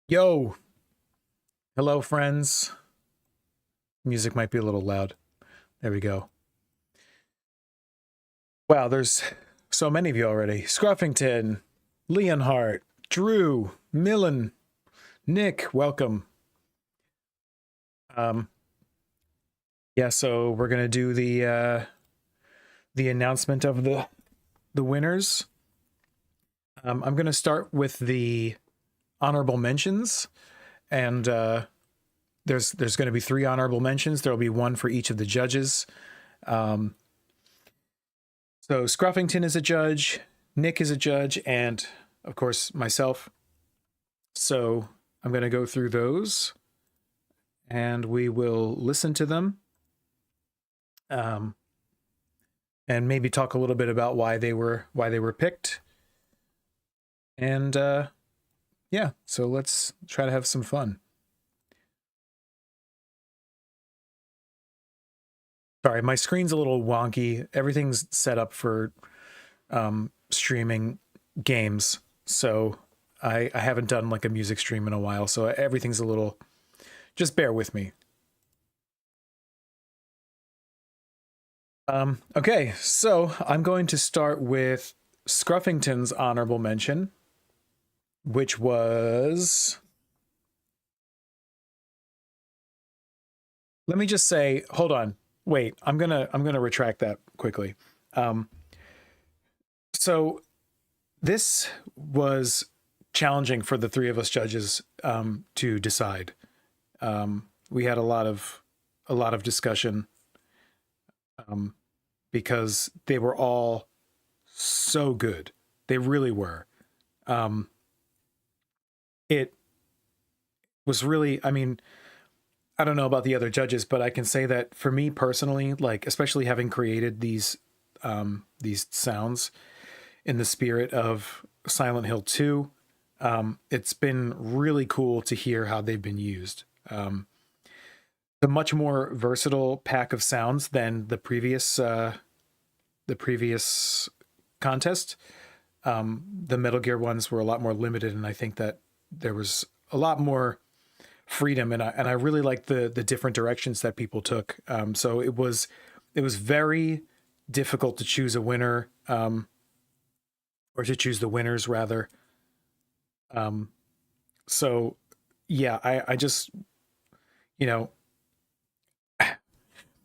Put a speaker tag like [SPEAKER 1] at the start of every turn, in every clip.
[SPEAKER 1] Yo, hello, friends. Music might be a little loud. There we go. Wow, there's so many of you already. Scruffington, Leonhart, Drew, Millen, Nick, welcome. Um, yeah, so we're gonna do the announcement of the winners. I'm gonna start with the honorable mentions, and there's gonna be three honorable mentions. There'll be one for each of the judges. Um, So Scruffington is a judge, Nick is a judge, and of course myself. So I'm going to go through those, and we will listen to them, um, and maybe talk a little bit about why they were picked. And yeah, so let's try to have some fun. Sorry, my screen's a little wonky. Everything's set up for streaming games, so I haven't done like a music stream in a while, so everything's a little. Just bear with me. Okay, so I'm going to start with Scruffington's honorable mention, which was. Let me just say, hold on, wait. I'm gonna retract that quickly. Um, so this was challenging for the three of us judges to decide. We had a lot of discussion um, because they were all so good. They really were. Um, it was really, I mean, I don't know about the other judges, but I can say that for me personally, like especially having created these sounds in the spirit of Silent Hill 2, it's been really cool to hear how they've been used. A much more versatile pack of sounds than the previous contest. The Metal Gear ones were a lot more limited, and I think that there was a lot more freedom, and I really liked the different directions that people took. So it was very difficult to choose a winner, or to choose the winners rather. Um, so yeah, I just, you know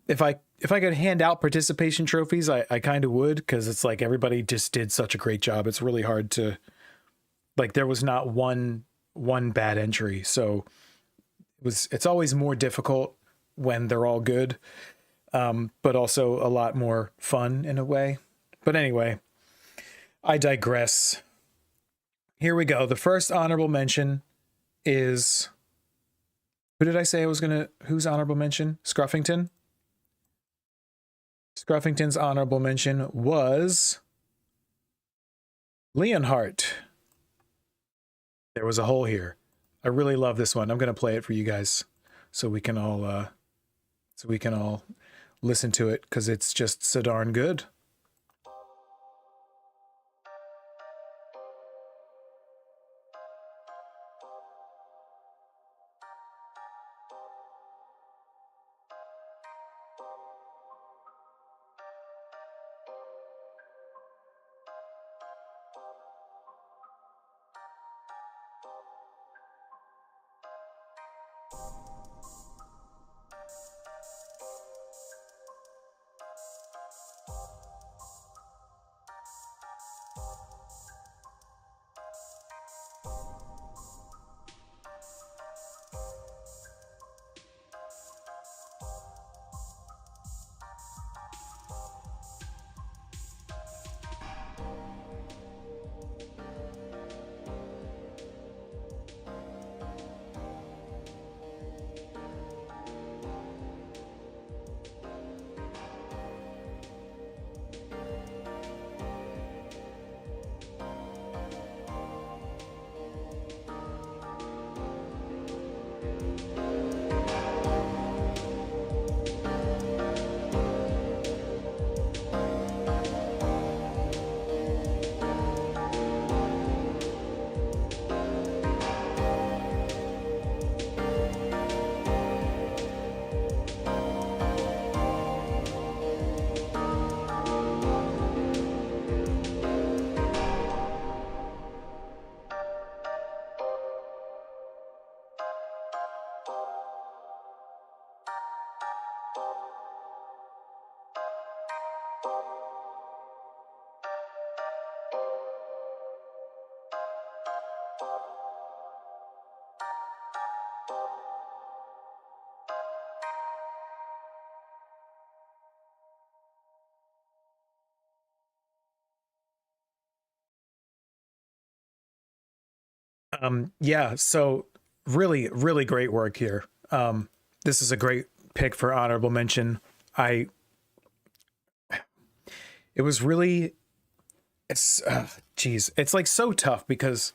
[SPEAKER 1] if I could hand out participation trophies, I kind of would, because it's like everybody just did such a great job. It's really hard to, like, there was not one bad entry, so it's always more difficult when they're all good, but also a lot more fun in a way. But anyway, I digress. Here we go. The first honorable mention is, who did I say I was gonna? Whose honorable mention? Scruffington. Scruffington's honorable mention was Leonhart. There was a hole here. I really love this one. I'm gonna play it for you guys, so we can all listen to it, because it's just so darn good. Yeah, so really, really great work here. This is a great pick for honorable mention. I it was really it's geez, it's like so tough because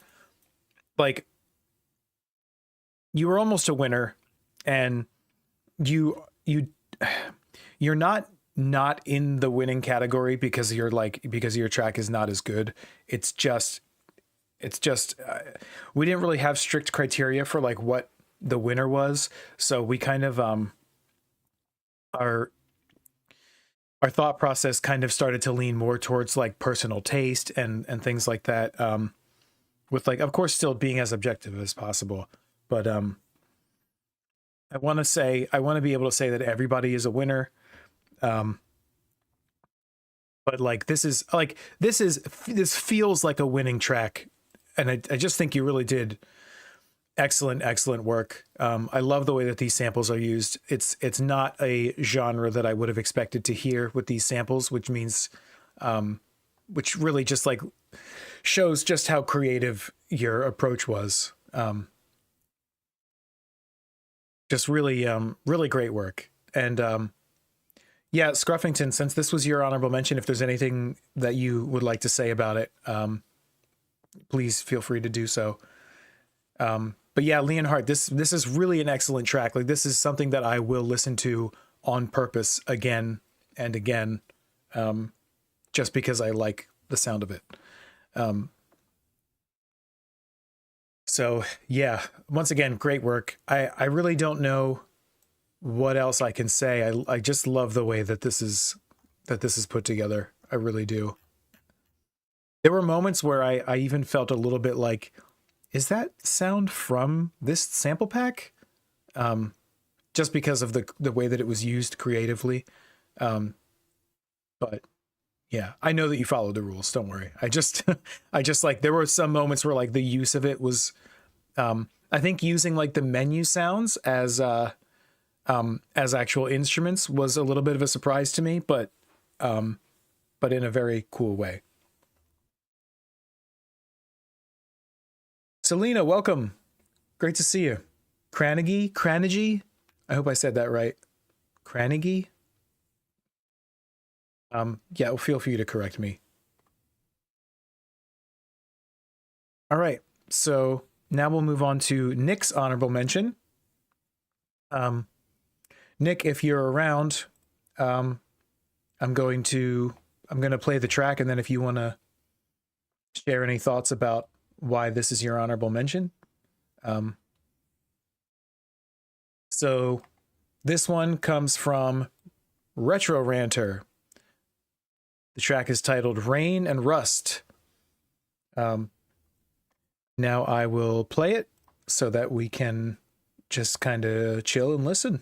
[SPEAKER 1] like you were almost a winner and you you're not in the winning category because you're like because your track is not as good. It's just we didn't really have strict criteria for like what the winner was, so we kind of our our thought process kind of started to lean more towards like personal taste and things like that, with like of course still being as objective as possible, but I want to say I want to be able to say that everybody is a winner. um but like this feels like a winning track, and I just think you really did excellent work. I love the way that these samples are used. It's not a genre that I would have expected to hear with these samples, which means which really just like shows just how creative your approach was. Just really really great work. And yeah, Scruffington, since this was your honorable mention, if there's anything that you would like to say about it, please feel free to do so. But yeah, Leonhardt, this is really an excellent track. Like this is something that I will listen to on purpose again and again, just because I like the sound of it. So yeah, once again, great work. I really don't know what else I can say. I just love the way that this is put together. I really do. There were moments where I even felt a little bit like, is that sound from this sample pack? Just because of the way that it was used creatively. But yeah, I know that you followed the rules. Don't worry. I just like, there were some moments where like the use of it was, I think using like the menu sounds as actual instruments was a little bit of a surprise to me, but in a very cool way. Selena, welcome. Great to see you. Cranagy. I hope I said that right. Cranagy. Yeah, well, feel free to correct me. All right, so now we'll move on to Nick's honorable mention. Nick, if you're around, I'm going to play the track, and then if you want to share any thoughts about why this is your honorable mention. So this one comes from Retro Ranter. The track is titled Rain and Rust. Now I will play it so that we can just kind of chill and listen.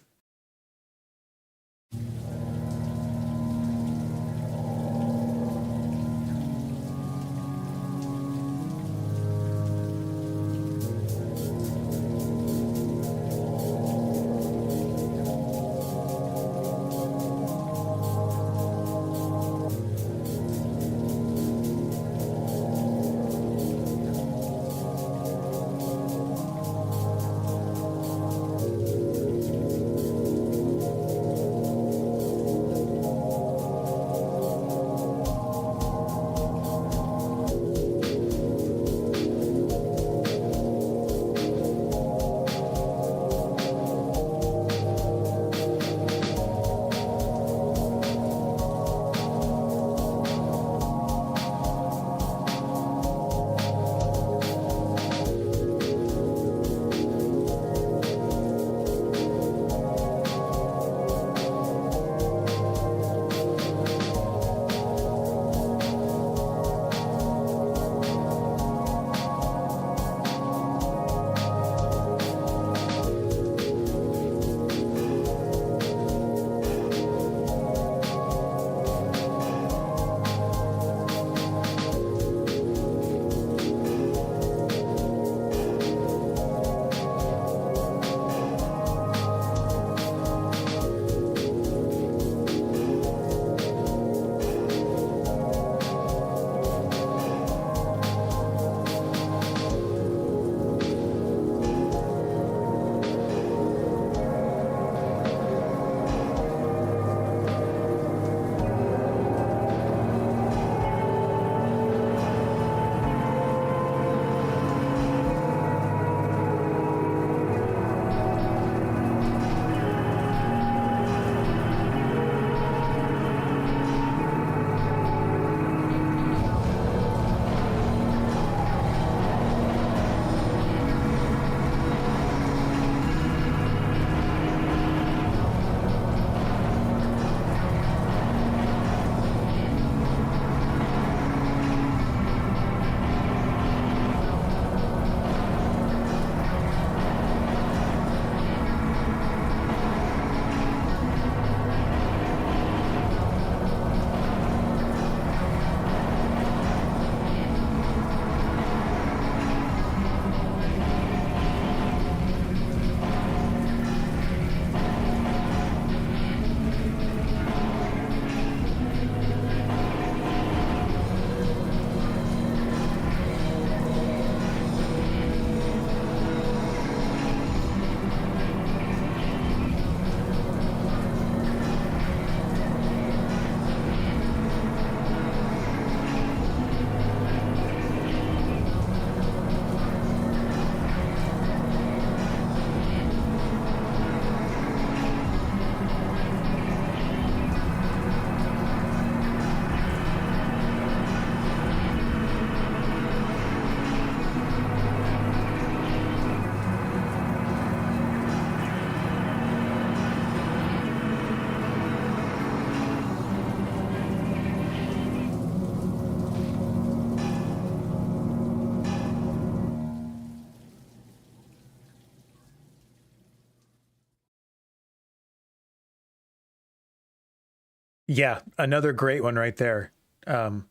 [SPEAKER 1] Yeah, another great one right there. Um,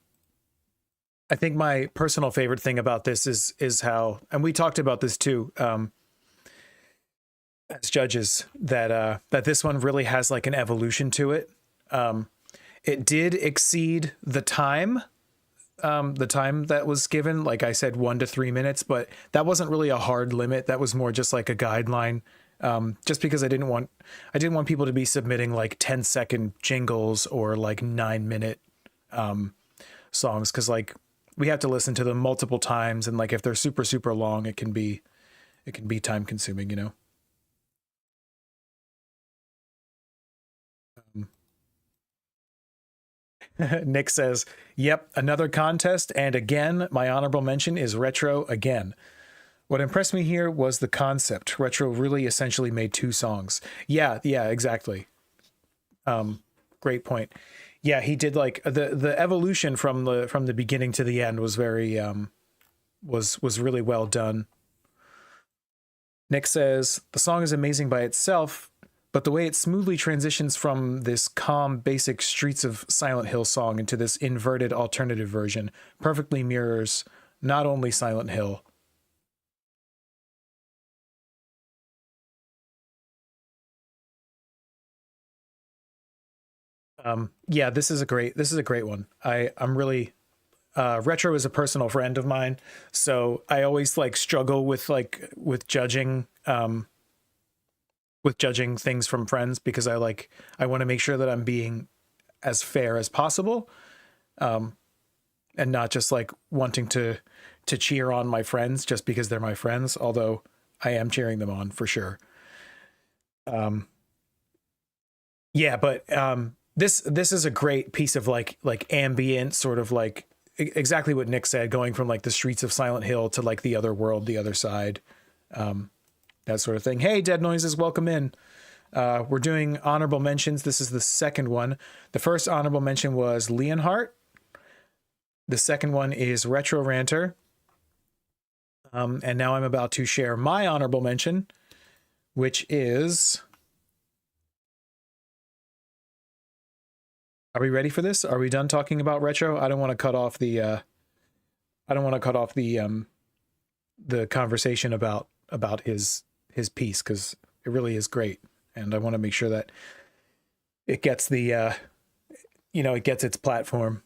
[SPEAKER 1] I think my personal favorite thing about this is how, and we talked about this too, as judges, that that this one really has like an evolution to it. Um, it did exceed the time that was given. Like I said, 1 to 3 minutes, but that wasn't really a hard limit. That was more just like a guideline. Just because I didn't want people to be submitting like 10-second jingles or like 9 minute songs, because like we have to listen to them multiple times, and like if they're super super long, it can be time consuming, you know. Nick says, "Yep, another contest, and again, my honorable mention is Retro again. What impressed me here was the concept. Retro really essentially made two songs. Yeah, yeah, exactly. Great point. Yeah, he did like the evolution from the beginning to the end was very was really well done. Nick says the song is amazing by itself, but the way it smoothly transitions from this calm, basic Streets of Silent Hill song into this inverted alternative version perfectly mirrors not only Silent Hill." Yeah, this is a great one. I'm really Retro is a personal friend of mine, so I always like struggle with judging things from friends, because I want to make sure that I'm being as fair as possible, and not just like wanting to cheer on my friends just because they're my friends, although I am cheering them on for sure. Um, yeah, but this is a great piece of like ambient sort of like exactly what Nick said, going from like the streets of Silent Hill to like the other world, the other side, that sort of thing. Hey, Dead Noises, welcome in. We're doing honorable mentions. This is the second one. The first honorable mention was Leonhardt. The second one is Retro Ranter. And now I'm about to share my honorable mention, which is. Are we ready for this? Are we done talking about Retro? I don't want to cut off the conversation about his piece, because it really is great, and I want to make sure that it gets it gets its platform.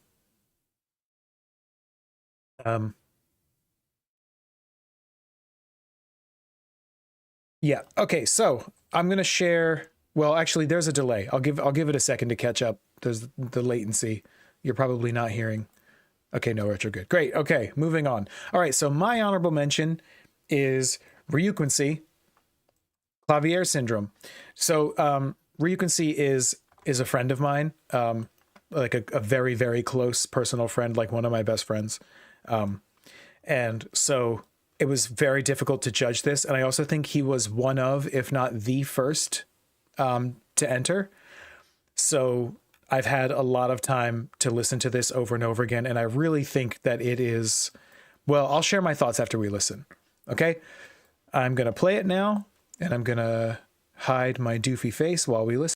[SPEAKER 1] Um, yeah. Okay. So I'm gonna share. Well, actually, there's a delay. I'll give it a second to catch up. There's the latency. You're probably not hearing. Okay, no Retro, good. Great. Okay, moving on. All right, so my honorable mention is Ryukency, Clavier Syndrome. So Ryukency is a friend of mine, like a very, very close personal friend, like one of my best friends. And so it was very difficult to judge this. And I also think he was one of, if not the first, to enter. So I've had a lot of time to listen to this over and over again, and I really think that it is. Well, I'll share my thoughts after we listen. Okay, I'm gonna play it now, and I'm gonna hide my doofy face while we listen.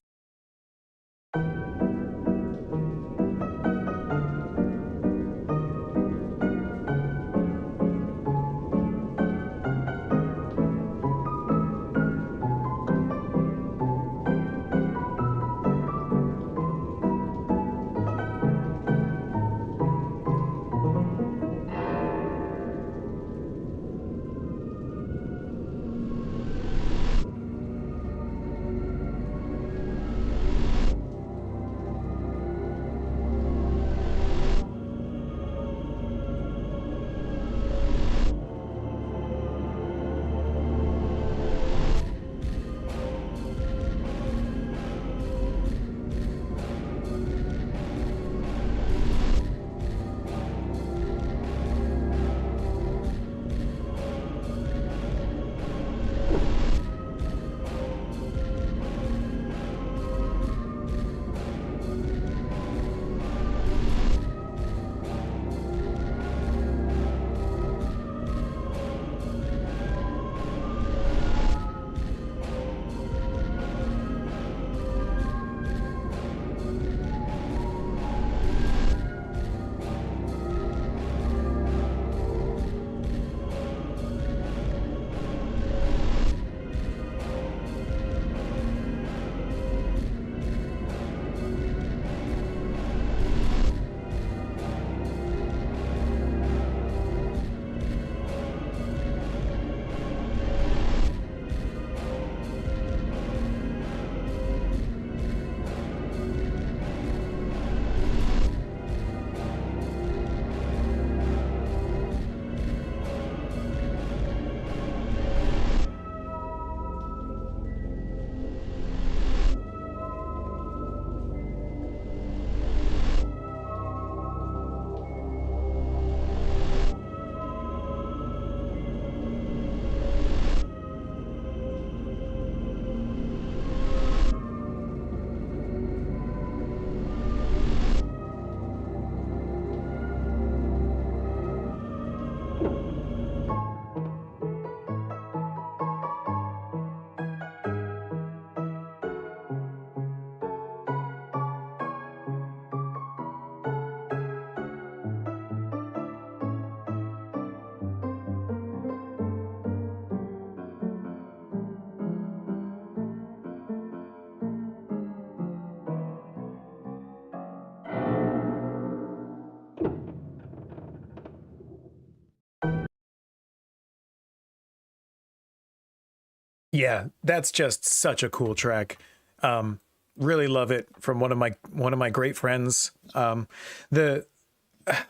[SPEAKER 1] Yeah, that's just such a cool track. Really love it from one of my great friends. The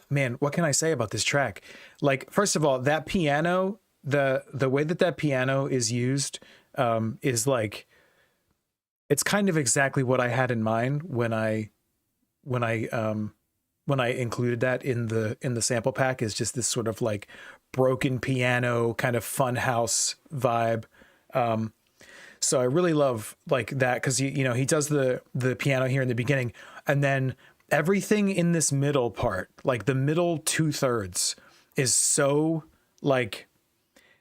[SPEAKER 1] Man, what can I say about this track? Like, first of all, that piano, the way that that piano is used, is like it's kind of exactly what I had in mind when I when I included that in the sample pack. Is just this sort of like broken piano kind of fun house vibe. So I really love like that because he does the piano here in the beginning, and then everything in this middle part, like the middle 2/3, is so like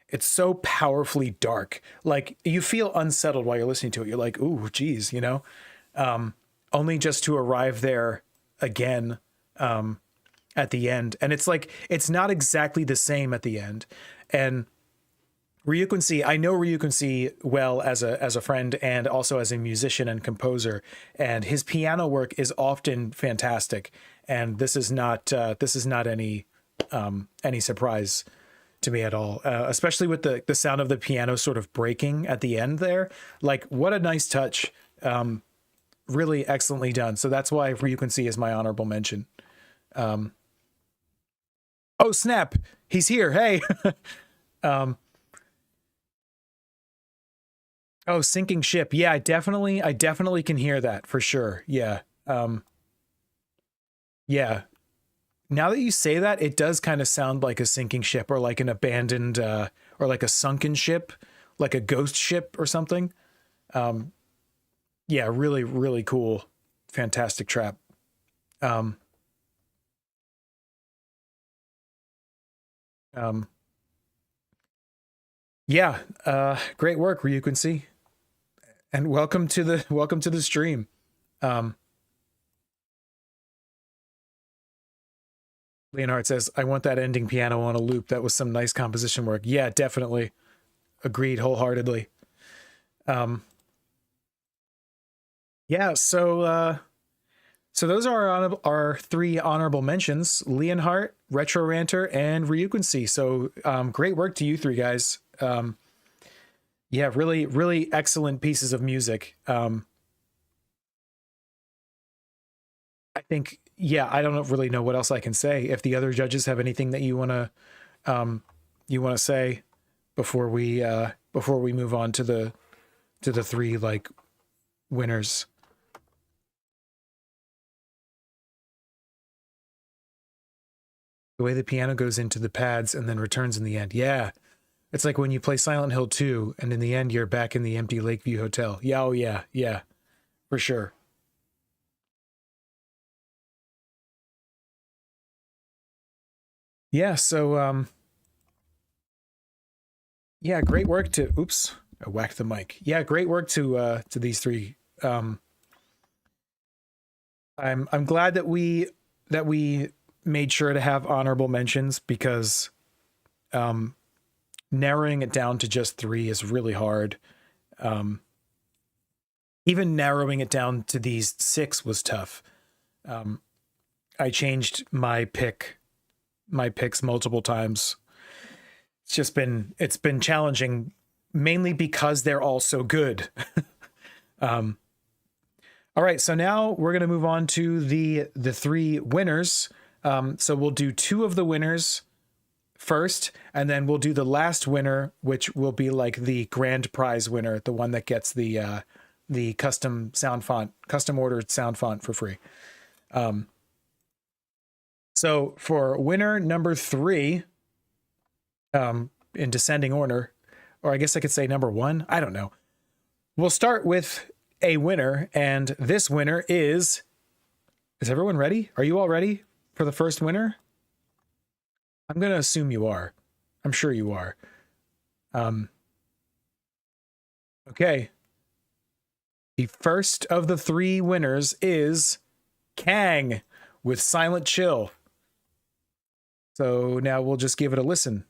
[SPEAKER 1] it's so powerfully dark. Like you feel unsettled while you're listening to it. You're like, ooh, geez, only just to arrive there again at the end. And it's like it's not exactly the same at the end. And Ryukin, I know Ryukin well as a friend and also as a musician and composer, and his piano work is often fantastic. And this is not any surprise to me at all, especially with the sound of the piano sort of breaking at the end there. Like, what a nice touch. Really excellently done. So that's why Ryukin is my honorable mention. Oh, snap. He's here. Hey. Oh, sinking ship. Yeah, I definitely can hear that for sure. Yeah. Yeah. Now that you say that, it does kind of sound like a sinking ship or like an abandoned or like a sunken ship, like a ghost ship or something. Yeah, really, really cool. Fantastic trap. Um, um, yeah, great work, Ryukin, and welcome to the stream. Um, Leonhard says, I want that ending piano on a loop. That was some nice composition work. Yeah, definitely. Agreed wholeheartedly. Yeah, so those are our three honorable mentions: Leonhardt, Retro Ranter, and Ryukin. So great work to you three guys. Yeah, really, really excellent pieces of music. I think, yeah, I don't really know what else I can say. If the other judges have anything that you want to say before we move on to the three like winners. The way the piano goes into the pads and then returns in the end. Yeah. It's like when you play Silent Hill 2 and in the end you're back in the empty Lakeview Hotel. Yeah, oh yeah, yeah, for sure. Yeah, so yeah, great work to oops, I whacked the mic. Yeah, great work to these three. Um I'm glad that we made sure to have honorable mentions because um narrowing it down to just three is really hard. Um Even narrowing it down to these six was tough. Um I changed my picks multiple times. It's been challenging mainly because they're all so good. um all right, so now we're going to move on to the three winners. So we'll do two of the winners first, and then we'll do the last winner, which will be like the grand prize winner, the one that gets the custom sound font, custom ordered sound font for free. So for winner number three, in descending order, or I guess I could say number one, I don't know. We'll start with a winner, and this winner is everyone ready? Are you all ready for the first winner? I'm going to assume you are. I'm sure you are. Okay. The first of the three winners is Kang with Silent Chill. So now we'll just give it a listen.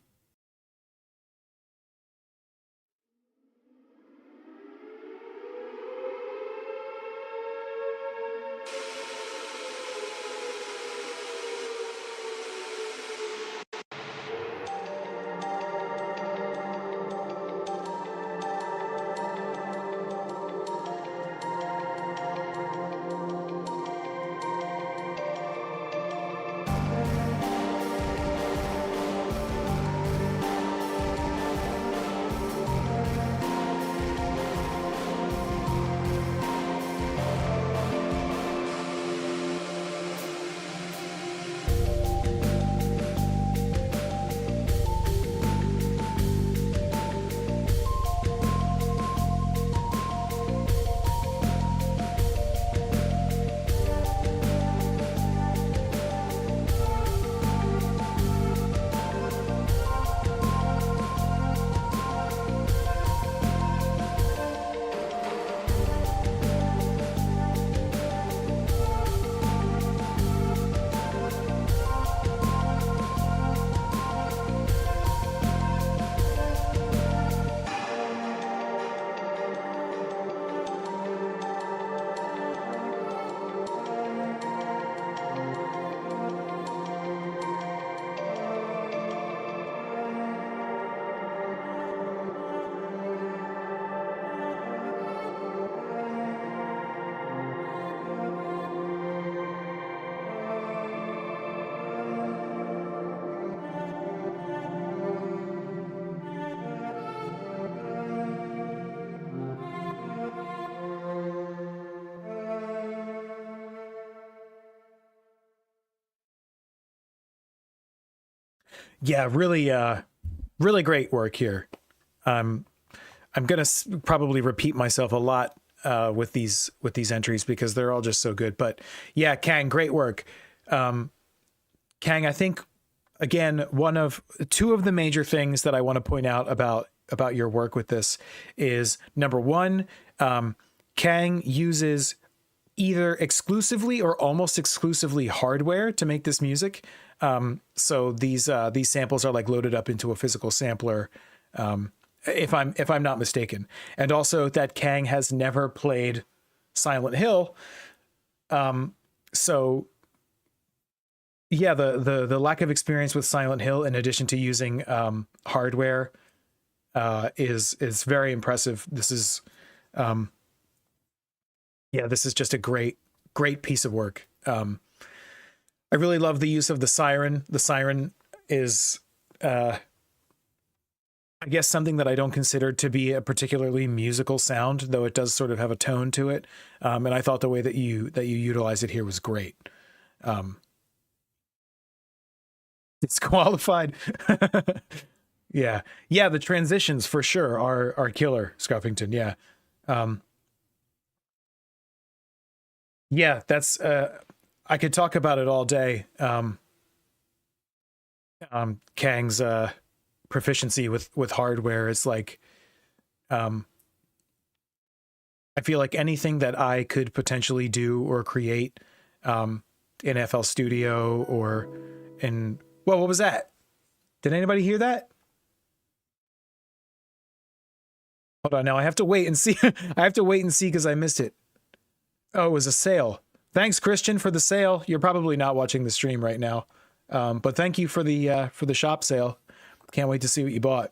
[SPEAKER 1] Yeah, really, really great work here. Um, I'm gonna probably repeat myself a lot with these entries because they're all just so good. But yeah, Kang, great work. Kang, I think again, two of the major things that I want to point out about your work with this is number one, Kang uses either exclusively or almost exclusively hardware to make this music. So these samples are like loaded up into a physical sampler, if I'm not mistaken. And also that Kang has never played Silent Hill. So yeah, the lack of experience with Silent Hill, in addition to using hardware, is very impressive. This is this is just a great piece of work. I really love the use of the siren. The siren is, I guess, something that I don't consider to be a particularly musical sound, though it does sort of have a tone to it. And I thought the way that you utilize it here was great. It's qualified. Yeah. The transitions for sure are killer, Scuffington. Yeah. Yeah, that's I could talk about it all day. Kang's proficiency with hardware is like, I feel like anything that I could potentially do or create in FL Studio or in, well, what was that? Did anybody hear that? Hold on, now I have to wait and see. I have to wait and see because I missed it. Oh, it was a sale. Thanks, Christian, for the sale. You're probably not watching the stream right now, but thank you for the shop sale. Can't wait to see what you bought.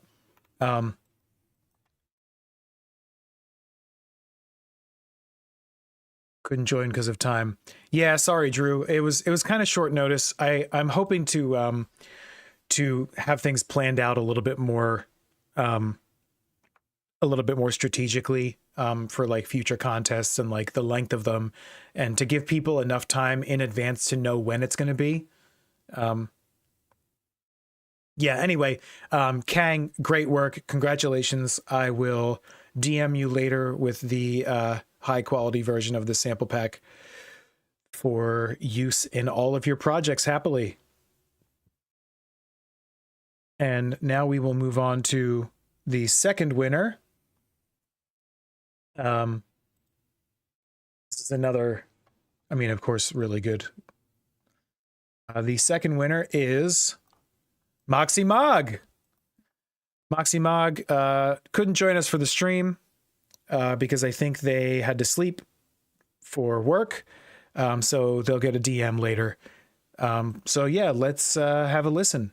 [SPEAKER 1] Couldn't join because of time. Yeah, sorry, Drew. It was kind of short notice. I'm hoping to have things planned out a little bit more strategically for like future contests and like the length of them, and to give people enough time in advance to know when it's going to be. Anyway, Kang, great work. Congratulations. I will DM you later with the high quality version of the sample pack for use in all of your projects happily. And now we will move on to the second winner. This is another, I mean, of course, really good. The second winner is Moxie Mog. Moxie Mog couldn't join us for the stream because I think they had to sleep for work. So they'll get a DM later. So yeah, let's have a listen.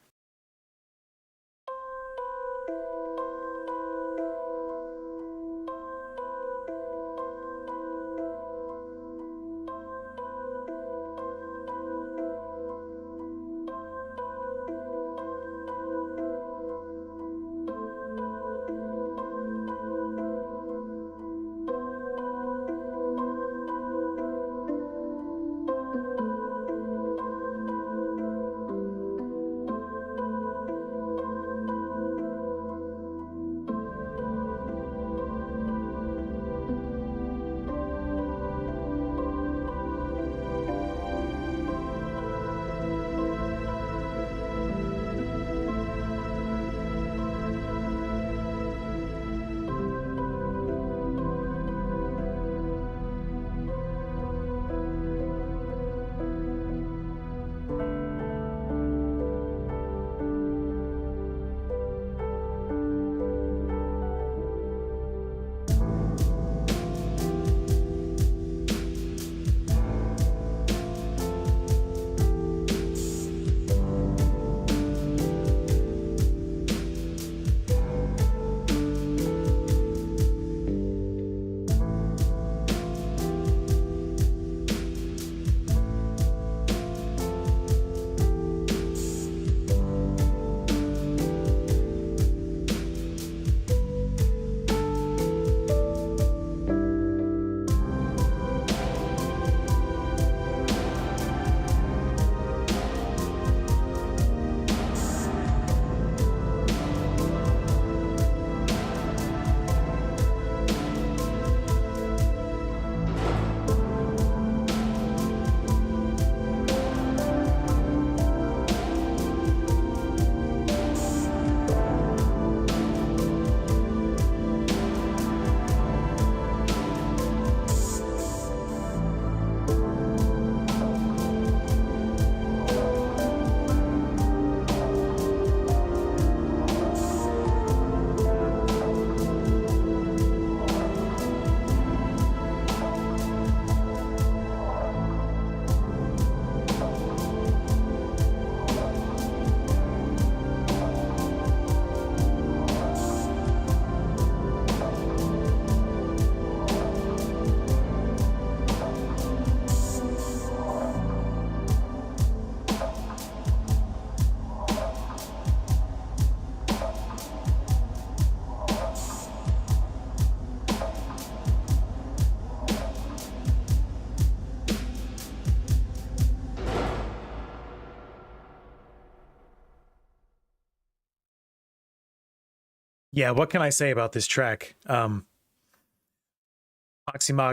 [SPEAKER 1] Yeah, what can I say about this track? Oxymog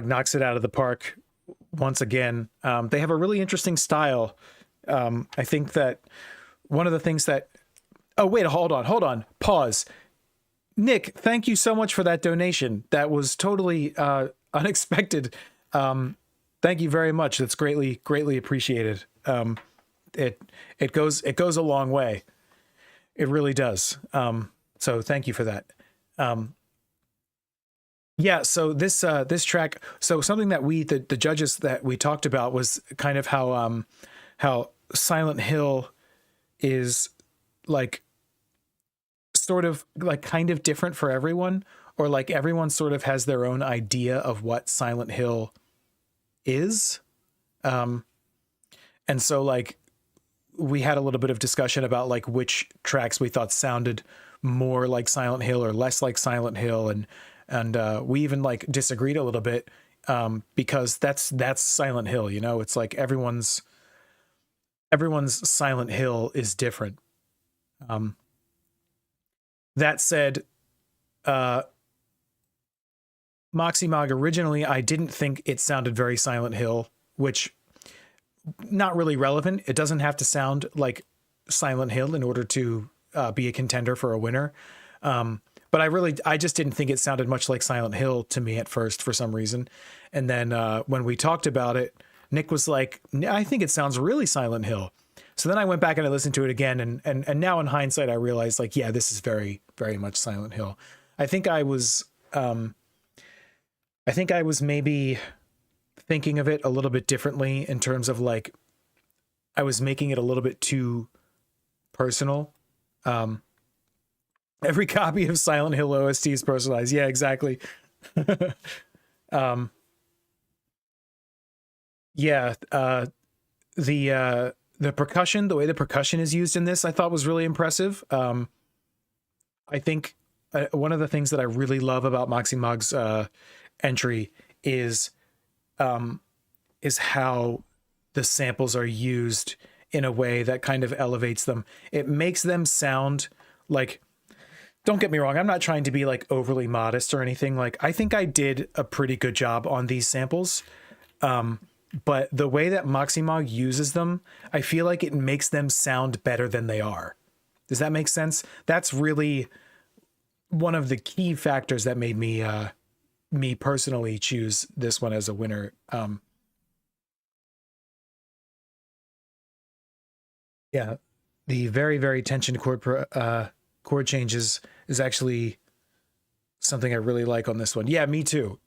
[SPEAKER 1] knocks it out of the park once again. They have a really interesting style. I think that one of the things that. Oh, wait, hold on. Pause. Nick, thank you so much for that donation. That was totally unexpected. Thank you very much. That's greatly appreciated. It goes a long way. It really does. So thank you for that. Yeah, so this track, so something that the judges that we talked about was kind of how Silent Hill is like sort of like kind of different for everyone, or like everyone sort of has their own idea of what Silent Hill is. And so like we had a little bit of discussion about like which tracks we thought sounded more like Silent Hill or less like Silent Hill, and we even like disagreed a little bit, because that's Silent Hill, you know. It's like everyone's Silent Hill is different. That said, Moxie Mogg, originally I didn't think it sounded very Silent Hill, which not really relevant. It doesn't have to sound like Silent Hill in order to be a contender for a winner. But I just didn't think it sounded much like Silent Hill to me at first for some reason. And then when we talked about it, Nick was like, I think it sounds really Silent Hill. So then I went back and I listened to it again. And now in hindsight, I realized like, yeah, this is very, very much Silent Hill. I think I was maybe thinking of it a little bit differently in terms of like, I was making it a little bit too personal. Every copy of Silent Hill OST is personalized. Yeah, exactly. Yeah, the percussion, the way the percussion is used in this, I thought was really impressive. I think one of the things that I really love about Moxie Mogg's entry is how the samples are used in a way that kind of elevates them. It makes them sound like, don't get me wrong, I'm not trying to be like overly modest or anything. Like, I think I did a pretty good job on these samples. But the way that Moxie Mogg uses them, I feel like it makes them sound better than they are. Does that make sense? That's really one of the key factors that made me personally choose this one as a winner. Yeah, the very, very tension chord changes is actually something I really like on this one. Yeah, me too.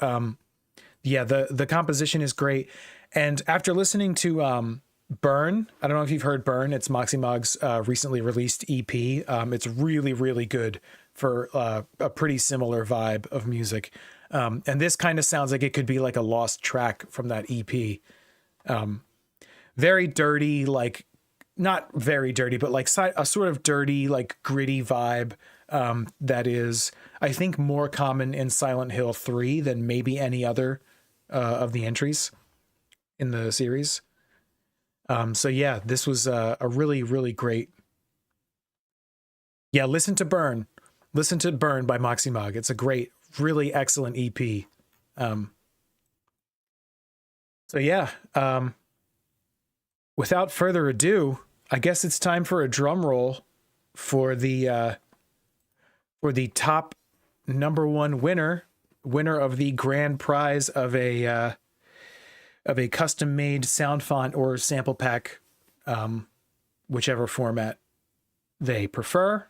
[SPEAKER 1] Yeah, the composition is great. And after listening to Burn, I don't know if you've heard Burn. It's Moxie Mogg's recently released EP. It's really, really good for a pretty similar vibe of music. And this kind of sounds like it could be like a lost track from that EP. Very dirty, like not very dirty, but like a sort of dirty, like gritty vibe that is, I think, more common in Silent Hill 3 than maybe any other of the entries in the series. So yeah, this was a really, really great. Yeah, listen to Burn. Listen to Burn by Moxie Mogg. It's a great, really excellent EP. So yeah, without further ado, I guess it's time for a drum roll for the top #1 winner of the grand prize of a custom made sound font or sample pack, whichever format they prefer.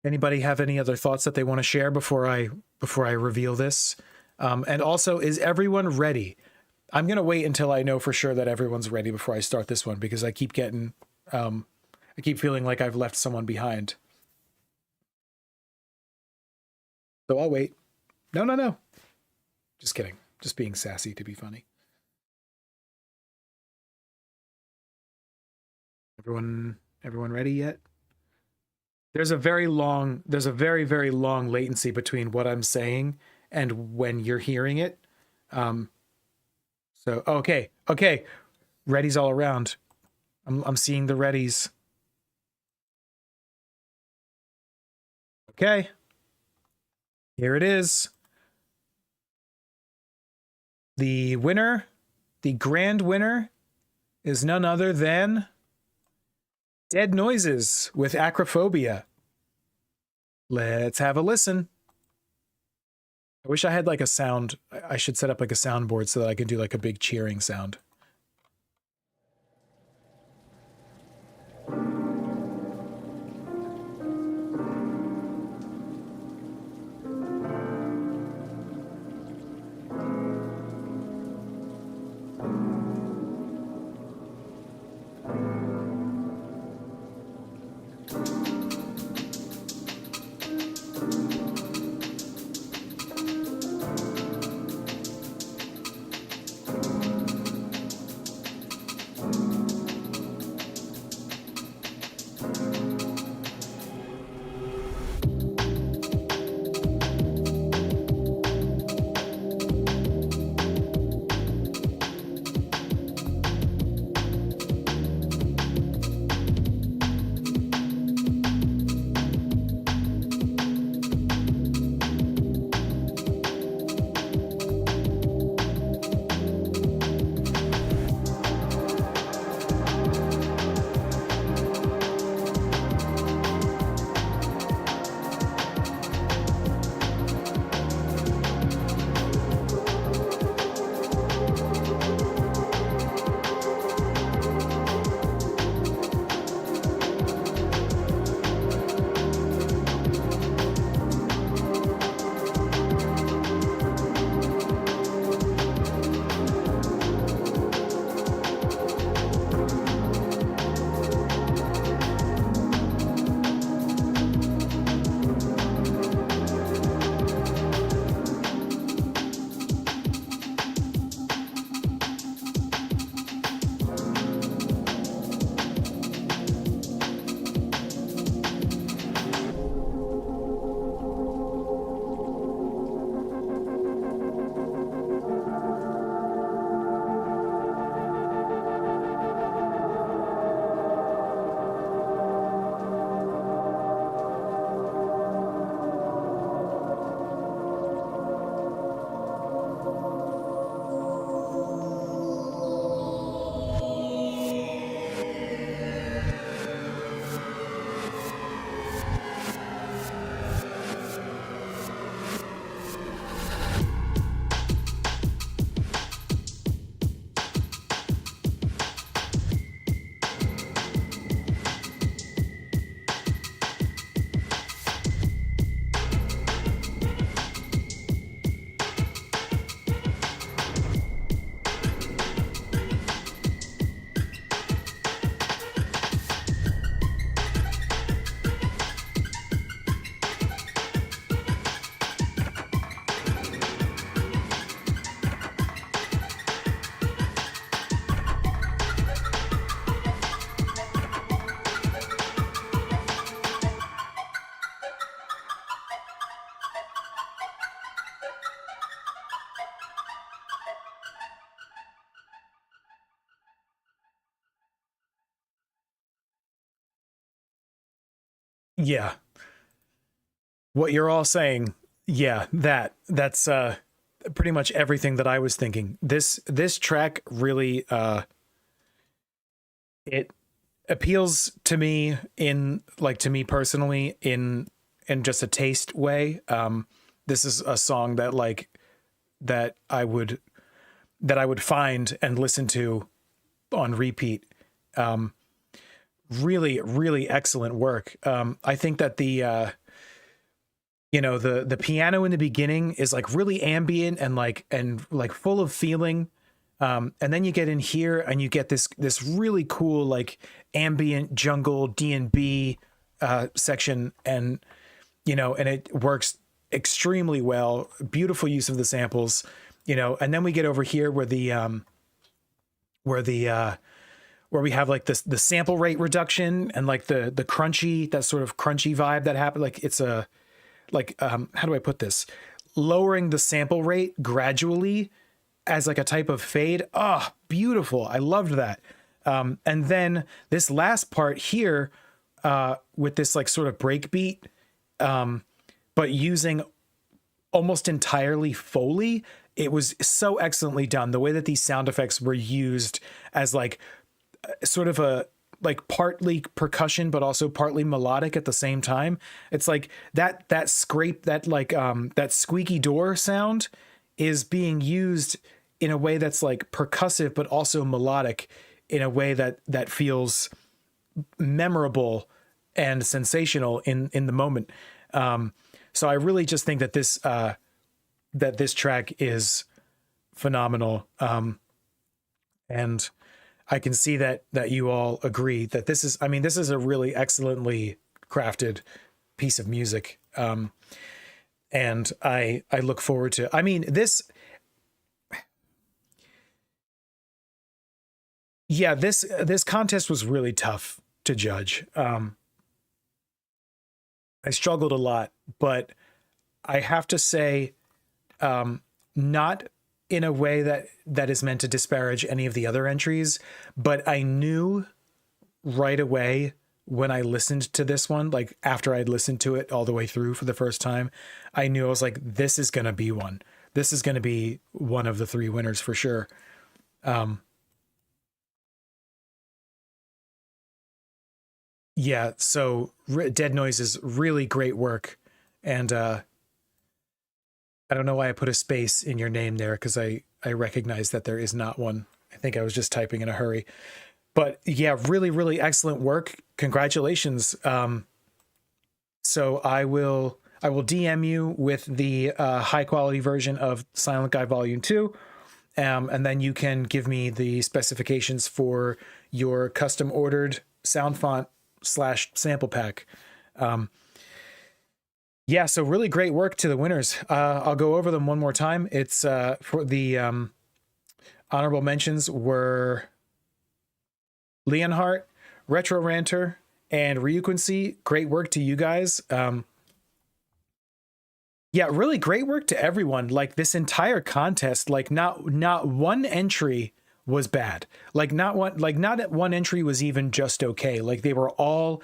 [SPEAKER 1] Anybody have any other thoughts that they want to share before I reveal this? And also, is everyone ready? I'm going to wait until I know for sure that everyone's ready before I start this one, because I keep getting, I keep feeling like I've left someone behind. So I'll wait. No. Just kidding. Just being sassy to be funny. Everyone ready yet? There's a very, very long latency between what I'm saying and when you're hearing it. So, okay. Readies all around. I'm seeing the readies. Okay. Here it is. The winner, the grand winner, is none other than Dead Noises with Acrophobia. Let's have a listen. I wish I had like a sound. I should set up like a soundboard so that I can do like a big cheering sound. Yeah. What you're all saying. Yeah, that's pretty much everything that I was thinking. This track really it appeals to me in like to me personally in just a taste way. This is a song that like that I would find and listen to on repeat. Really, really excellent work. I think that the the piano in the beginning is like really ambient and like full of feeling. And then you get in here and you get this really cool like ambient jungle D&B section, and and it works extremely well. Beautiful use of the samples, and then we get over here where where we have like the sample rate reduction and like the crunchy, that sort of crunchy vibe that happened. Like it's a how do I put this? Lowering the sample rate gradually as like a type of fade. Oh, beautiful. I loved that. And then this last part here with this like sort of break beat, but using almost entirely Foley. It was so excellently done. The way that these sound effects were used as like sort of a like partly percussion, but also partly melodic at the same time. It's like that scrape, that like that squeaky door sound is being used in a way that's like percussive, but also melodic in a way that feels memorable and sensational in the moment. So I really just think that this track is phenomenal. And I can see that you all agree that this is a really excellently crafted piece of music. And I look forward to, this contest was really tough to judge. I struggled a lot, but I have to say, not in a way that is meant to disparage any of the other entries, but I knew right away when I listened to this one, like after I'd listened to it all the way through for the first time, I knew I was like, this is going to be one. This is going to be one of the three winners for sure. Yeah, so Dead Noise is really great work. And I don't know why I put a space in your name there, because I recognize that there is not one. I think I was just typing in a hurry. But yeah, really, really excellent work. Congratulations. So I will DM you with the high quality version of Silent Guy Volume 2. And then you can give me the specifications for your custom ordered sound font / sample pack. Yeah, so really great work to the winners. I'll go over them one more time. It's for the honorable mentions were Leonhardt, Retro Ranter, and Ryuquincy. Great work to you guys. Yeah, really great work to everyone. Like this entire contest, like not one entry was bad. Like not one entry was even just okay. Like they were all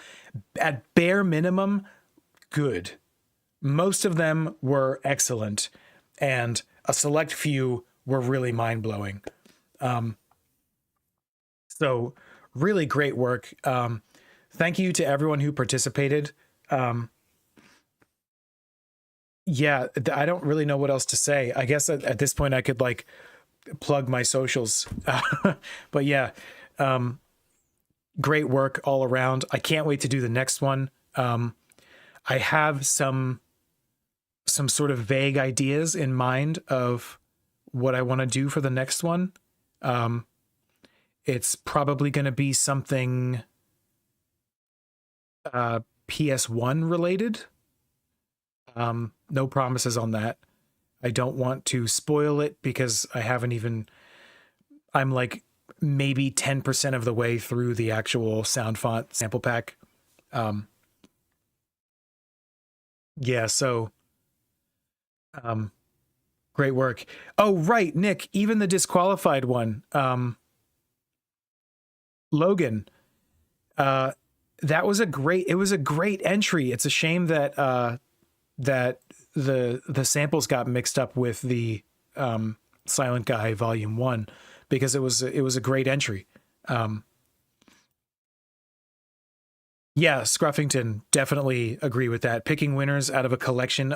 [SPEAKER 1] at bare minimum good. Most of them were excellent, and a select few were really mind-blowing. So really great work. Thank you to everyone who participated. Yeah, I don't really know what else to say. I guess at this point I could like plug my socials. But yeah, great work all around. I can't wait to do the next one. I have some sort of vague ideas in mind of what I want to do for the next one. It's probably going to be something PS1 related. No promises on that. I don't want to spoil it because I'm like maybe 10% of the way through the actual sound font sample pack. Yeah, so great work. Oh, right, Nick, even the disqualified one, Logan, it was a great entry. It's a shame that that the samples got mixed up with the Silent Guy Volume 1, because it was a great entry. Yeah, Scruffington, definitely agree with that. Picking winners out of a collection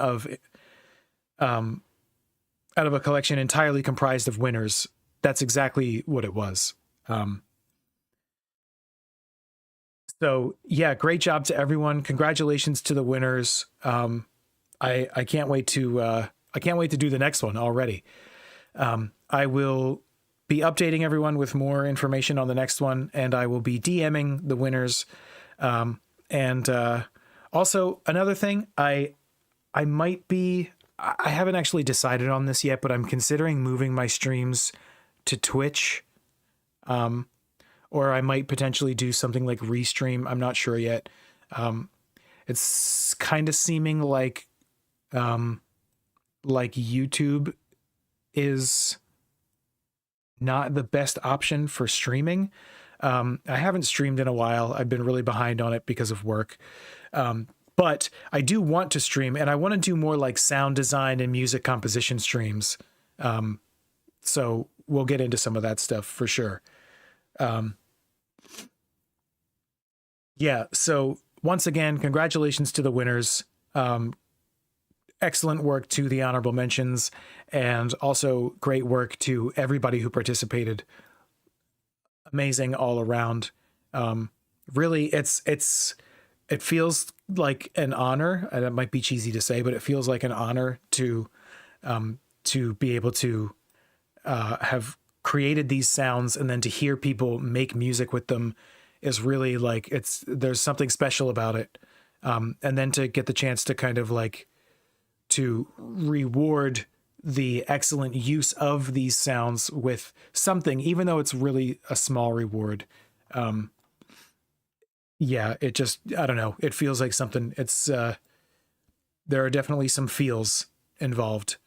[SPEAKER 1] entirely comprised of winners. That's exactly what it was. So yeah, great job to everyone. Congratulations to the winners. I can't wait to do the next one already. I will be updating everyone with more information on the next one, and I will be DMing the winners. And also another thing, I haven't actually decided on this yet, but I'm considering moving my streams to Twitch. Or I might potentially do something like Restream. I'm not sure yet. It's kind of seeming like YouTube is not the best option for streaming. I haven't streamed in a while. I've been really behind on it because of work. But But I do want to stream, and I want to do more like sound design and music composition streams. So we'll get into some of that stuff for sure. Yeah. So once again, congratulations to the winners. Excellent work to the honorable mentions, and also great work to everybody who participated. Amazing all around. Really, it feels like an honor, and it might be cheesy to say, but it feels like an honor to be able to have created these sounds, and then to hear people make music with them is really like, there's something special about it. And then to get the chance to kind of like to reward the excellent use of these sounds with something, even though it's really a small reward. Yeah, it just, I don't know. It feels like something. It's, there are definitely some feels involved.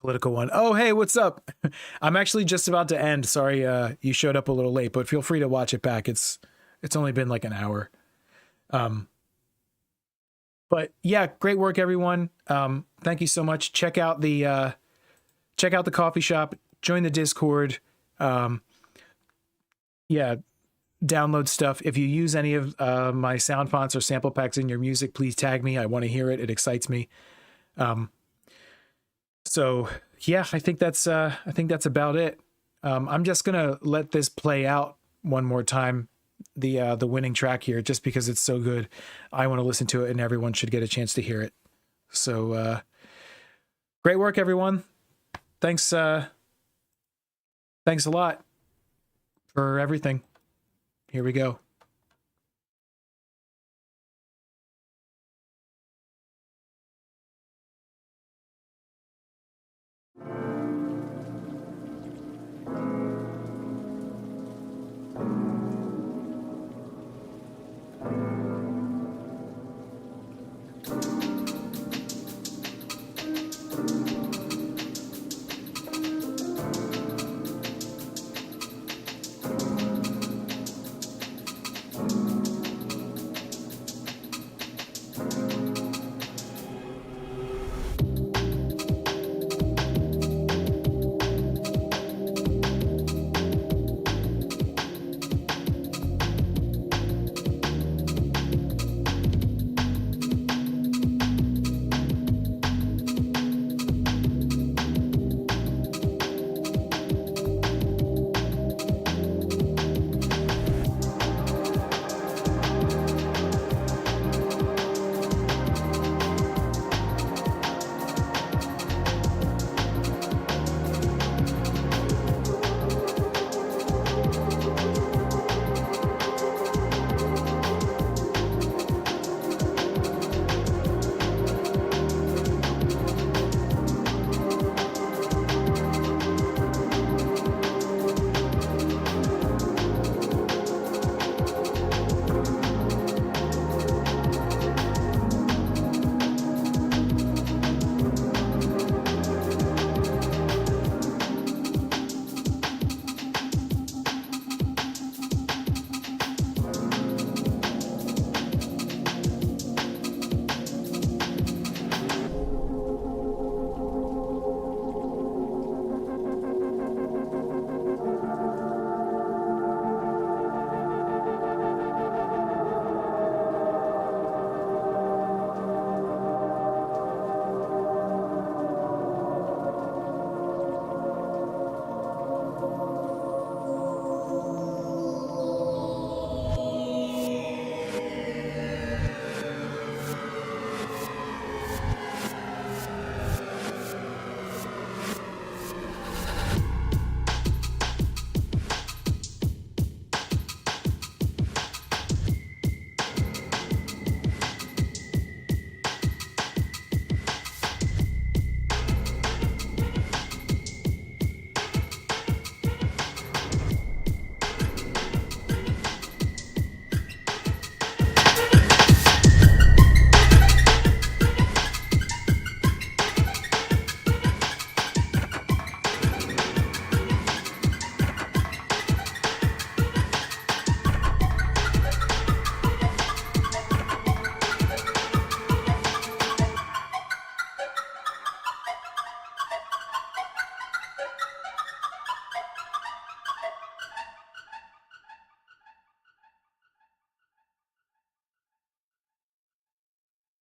[SPEAKER 1] Political one. Oh, hey, what's up? I'm actually just about to end. Sorry, you showed up a little late, but feel free to watch it back. It's only been like an hour. But yeah, great work, everyone. Thank you so much. Check out the coffee shop, join the Discord. Yeah, download stuff. If you use any of my sound fonts or sample packs in your music, please tag me. I want to hear it. It excites me. So yeah, I think that's about it. I'm just gonna let this play out one more time, the winning track here, just because it's so good. I want to listen to it, and everyone should get a chance to hear it. So great work, everyone. Thanks a lot for everything. Here we go.